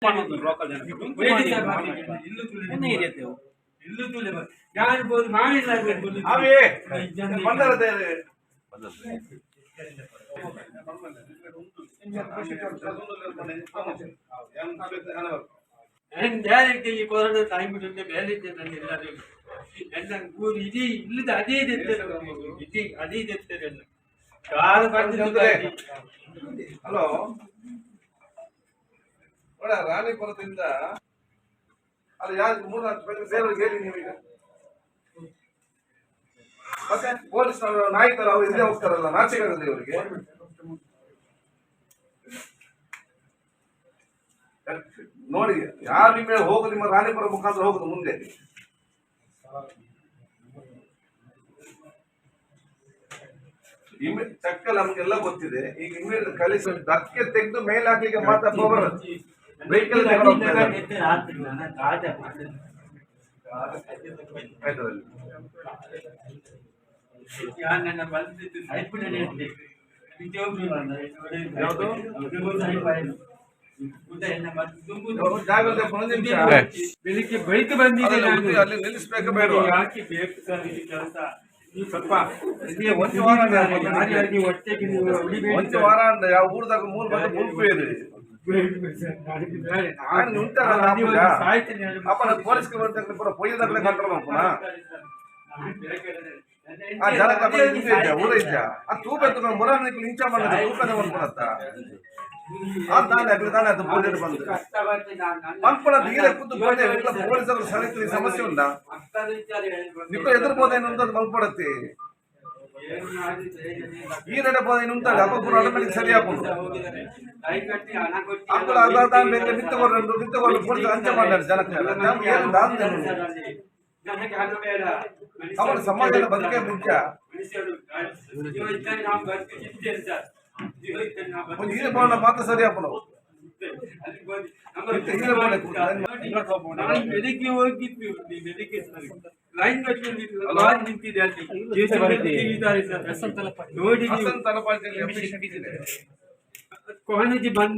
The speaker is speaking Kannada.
ಕೊರೋನಾ ಟೈಮ್ ಬೇರೆ ಎಲ್ಲ ಊರು ಇಡೀ ಇಲ್ಲದ ಅದೇ ಇಡೀ ಅದೇ ಹಲೋ ನೋಡ ರಾಣಿಪುರದಿಂದ ಅದು ಯಾರು 3-4 ಸೇವರಿಗೆ ಹೇಳಿ ನೀವೀಗ ಮತ್ತೆ ಪೊಲೀಸ್ ನಾಯಕರ ಅವ್ರು ಇಲ್ಲೇ ಹೋಗ್ತಾರಲ್ಲ ನಾಚಿಕಾಗದೆ ಇವರಿಗೆ ನೋಡಿ ಯಾರು ನಿಮ್ಮ ಹೋಗುದು ನಿಮ್ಮ ರಾಣಿಪುರ ಮುಖಾಂತರ ಹೋಗುದು ಮುಂದೆ ಚಕ್ಕಲ್ ನಮ್ಗೆಲ್ಲ ಗೊತ್ತಿದೆ ಈಗ ಇಮೇಲ್ ಕಲಿಸಿ ದಕ್ಕೆ ತೆಗೆದು ಮೇಲ್ ಹಾಕ್ಲಿಕ್ಕೆ ಮಾತ್ರ ಪವರ್ ವೆಹಿಕಲ್ ಬೆಳಿಗ್ಗೆ ಬೈಕ್ ಬಂದಿದೆ ಅಲ್ಲಿ ನಿಲ್ಲಿಸ್ಬೇಕು ಬೇಡ ಯಾಕೆ ಬೇಕು ಸರ್ ಇದು ಕೆಲಸ ನೀವು ಸ್ವಲ್ಪ ಒಂದು ವಾರ ಯಾವ ಊರ್ದಾಗ 3 ಬಂದು ಮುಲ್ಪು ಇದೆ ಅಪ್ಪನ ಪೊಲೀಸ್ಗೆ ಬರ್ತಕ್ಕಂಥ ಪೂರ ಪೊಯ್ಯದಾಗಲೇ ಕಂಟ್ರೋಲ್ ಮಾಡ್ಕೋಣ ಆ ಜನ ಕಪ್ಪಲ ಊರ ಇದ್ದ ಆ ತೂಪ ಎತ್ತು ಮೊರನಿಗೆ ಇಂಚ ಮಾಡಿದ ತೂಪದ ಮಾಡ್ಕೊಳತ್ತ ತಾನೇ ಅದು ಪೊಲೀಸ್ ಬಂದು ಮಲ್ಪಡ ಧೀರೆ ಕೂತು ಪೊಲೀಸರು ಸರಿತು ಸಮಸ್ಯೆ ಉಂಟಾ ನೀವು ಎದುರ್ಬೋದೇನು ಅಂತ ಮಲ್ಪಡತ್ತೆ ಈ ನಡೆಬೋದೇನು ಅಂತ ಅಪ್ಪ ಆಟೋಮೆಟಿಕ್ ಸರಿ ಹಾಕೊಂಡು ನಿಂತುಕೊಂಡು ಪೊಲೀಸ್ ಅಂಚೆ ಮಾಡ್ತಾರೆ ಜನಕ್ಕೆ ಅವರ ಸಮಾಜದ ಬದುಕೆ ಮುಖ್ಯ ಮಾತ್ರ ಸರಿ ಹಾಕೋಣ ಬೆಳಿಗ್ಗೆ ಹೋಗಿದ್ವಿ ಬೆಳಿಗ್ಗೆ ಲೈನ್ ನಿಂತಿದೆ ಅಲ್ಲಿ ನೋಡಿ ಕೋಣಜಿ ಬಂದ